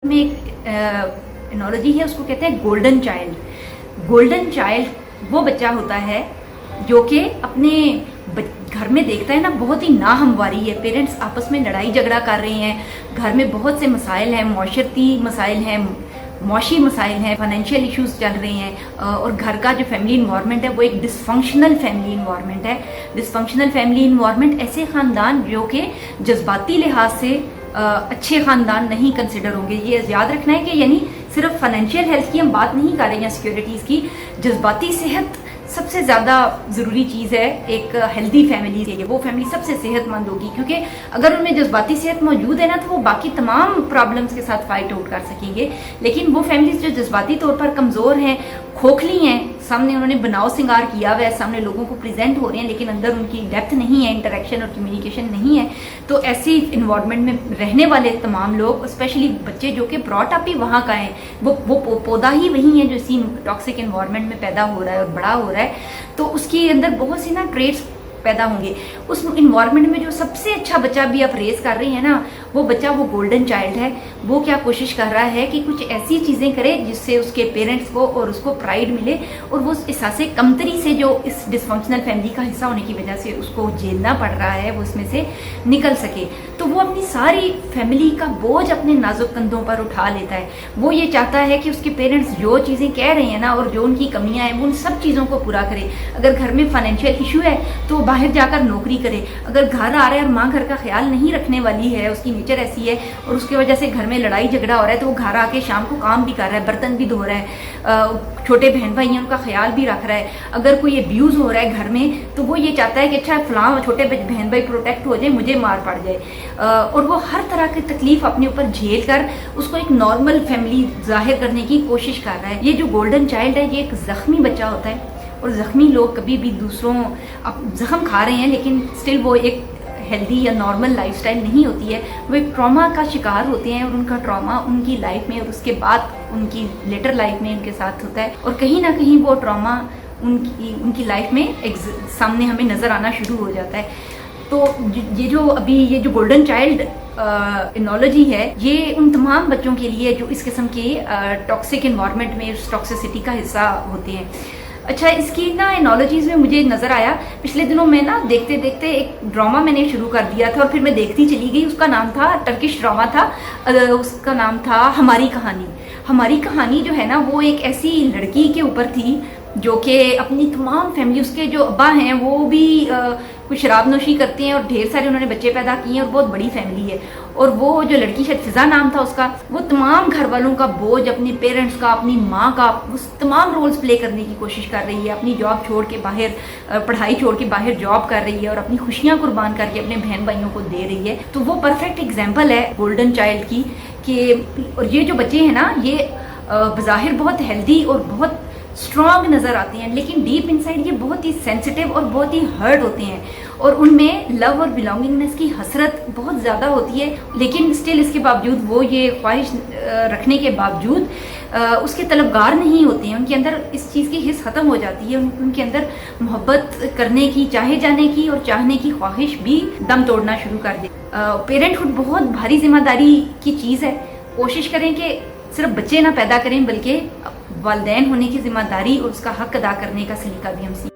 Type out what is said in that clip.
میں ایک انالوجی ہے، اس کو کہتے ہیں گولڈن چائلڈ۔ گولڈن چائلڈ وہ بچہ ہوتا ہے جو کہ اپنے گھر میں دیکھتا ہے نا بہت ہی ناہمواری ہے، پیرنٹس آپس میں لڑائی جھگڑا کر رہے ہیں، گھر میں بہت سے مسائل ہیں، معاشرتی مسائل ہیں، معاشی مسائل ہیں، فائنینشیل ایشوز چل رہے ہیں، اور گھر کا جو فیملی انوائرمنٹ ہے وہ ایک ڈس فنکشنل فیملی انوائرمنٹ ہے۔ ڈس فنکشنل فیملی انوائرمنٹ ایسے خاندان جو کہ جذباتی لحاظ سے اچھے خاندان نہیں کنسیڈر ہوں گے۔ یہ یاد رکھنا ہے کہ یعنی صرف فائنینشیل ہیلتھ کی ہم بات نہیں کر رہے ہیں، سیکیورٹیز کی، جذباتی صحت سب سے زیادہ ضروری چیز ہے ایک ہیلدی فیملی کے لیے۔ وہ فیملی سب سے صحت مند ہوگی، کیونکہ اگر ان میں جذباتی صحت موجود ہے نا تو وہ باقی تمام پرابلمس کے ساتھ فائٹ آؤٹ کر سکیں گے۔ لیکن وہ فیملیز جو جذباتی طور پر کمزور ہیں، کھوکھلی ہیں، سامنے انہوں نے بناؤ سنگار کیا ہوا ہے، سامنے لوگوں کو پریزنٹ ہو رہے ہیں لیکن اندر ان کی ڈیپتھ نہیں ہے، انٹریکشن اور کمیونیکیشن نہیں ہے، تو ایسی انوائرمنٹ میں رہنے والے تمام لوگ، اسپیشلی بچے جو کہ براٹ اپ ہی وہاں کا ہیں، وہ پودا ہی وہی ہے جو اسی ٹاکسک انوائرمنٹ میں پیدا ہو رہا ہے اور بڑا ہو رہا ہے، تو اس کے اندر بہت سی نا ٹریٹس پیدا ہوں گے۔ اس انوائرمنٹ میں جو سب سے اچھا بچہ بھی آپ ریز کر رہے ہیں نا، وہ بچہ وہ گولڈن چائلڈ ہے۔ وہ کیا کوشش کر رہا ہے کہ کچھ ایسی چیزیں کرے جس سے اس کے پیرنٹس کو اور اس کو پرائیڈ ملے، اور وہ احساس کمتری سے جو اس ڈس فنکشنل فیملی کا حصہ ہونے کی وجہ سے اس کو جھیلنا پڑ رہا ہے، وہ اس میں سے نکل سکے۔ تو وہ اپنی ساری فیملی کا بوجھ اپنے نازک کندھوں پر اٹھا لیتا ہے۔ وہ یہ چاہتا ہے کہ اس کے پیرنٹس جو چیزیں کہہ رہے ہیں نا اور جو ان کی کمیاں ہیں وہ ان سب چیزوں کو پورا کرے۔ اگر گھر میں فائنینشیل ایشو ہے تو باہر جا کر نوکری کرے، اگر گھر آ رہا ہے اور ماں گھر کا خیال نہیں رکھنے والی ہے، اس کی نیچر ایسی ہے اور اس کی وجہ سے گھر میں لڑائی جھگڑا ہو رہا ہے، تو وہ گھر آ کے شام کو کام بھی کر رہا ہے، برتن بھی دھو رہا ہے، چھوٹے بہن بھائی ہیں ان کا خیال بھی رکھ رہا ہے۔ اگر کوئی ابیوز ہو رہا ہے گھر میں تو وہ یہ چاہتا ہے کہ اچھا فلاں چھوٹے بہن بھائی پروٹیکٹ ہو جائے، مجھے مار پڑ جائے، اور وہ ہر طرح کی تکلیف اپنے اوپر جھیل کر اس کو ایک نارمل فیملی ظاہر کرنے کی کوشش کر رہا ہے۔ یہ جو گولڈن چائلڈ ہے یہ ایک زخمی بچہ ہوتا ہے، اور زخمی لوگ کبھی بھی دوسروں زخم کھا رہے ہیں لیکن سٹل وہ ایک ہیلدی یا نارمل لائف سٹائل نہیں ہوتی ہے، وہ ایک ٹراما کا شکار ہوتے ہیں، اور ان کا ٹراما ان کی لائف میں اور اس کے بعد ان کی لیٹر لائف میں ان کے ساتھ ہوتا ہے، اور کہیں نہ کہیں وہ ٹراما ان کی لائف میں سامنے ہمیں نظر آنا شروع ہو جاتا ہے۔ تو یہ جو گولڈن چائلڈ انالوجی ہے، یہ ان تمام بچوں کے لیے جو اس قسم کے ٹاکسک انوائرمنٹ میں اس ٹاکسیسٹی کا حصہ ہوتے ہیں۔ اچھا، اس کی نا انالوجیز میں مجھے نظر آیا، پچھلے دنوں میں نا دیکھتے دیکھتے ایک ڈرامہ میں نے شروع کر دیا تھا اور پھر میں دیکھتی چلی گئی۔ اس کا نام تھا، ٹرکش ڈرامہ تھا، اس کا نام تھا ہماری کہانی۔ ہماری کہانی جو ہے نا وہ ایک ایسی لڑکی کے اوپر تھی جو کہ اپنی تمام فیملی، اس کے جو ابا ہیں وہ بھی کچھ شراب نوشی کرتے ہیں اور ڈھیر سارے انہوں نے بچے پیدا کیے ہیں اور بہت بڑی فیملی ہے، اور وہ جو لڑکی شاید فضا نام تھا اس کا، وہ تمام گھر والوں کا بوجھ، اپنے پیرنٹس کا، اپنی ماں کا، وہ تمام رولز پلے کرنے کی کوشش کر رہی ہے، اپنی جاب چھوڑ کے باہر، پڑھائی چھوڑ کے باہر جاب کر رہی ہے اور اپنی خوشیاں قربان کر کے اپنے بہن بھائیوں کو دے رہی ہے۔ تو وہ پرفیکٹ ایگزامپل ہے گولڈن چائلڈ کی کہ، اور یہ جو بچے ہیں نا یہ بظاہر بہت ہیلدی اور بہت اسٹرانگ نظر آتے ہیں، لیکن ڈیپ انسائڈ یہ بہت ہی سینسٹیو اور بہت ہی ہرٹ ہوتے ہیں، اور ان میں لو اور بلانگنگنس کی حسرت بہت زیادہ ہوتی ہے، لیکن اسٹل اس کے باوجود وہ یہ خواہش رکھنے کے باوجود اس کے طلبگار نہیں ہوتے ہیں، ان کے اندر اس چیز کی حس ختم ہو جاتی ہے، ان کے اندر محبت کرنے کی، چاہے جانے کی اور چاہنے کی خواہش بھی دم توڑنا شروع کر دے۔ پیرنٹ ہوڈ بہت بھاری ذمہ داری کی چیز ہے، کوشش کریں کہ صرف بچے نہ پیدا کریں بلکہ والدین ہونے کی ذمہ داری اور اس کا حق ادا کرنے کا سلیقہ بھی ہم سیکھیں۔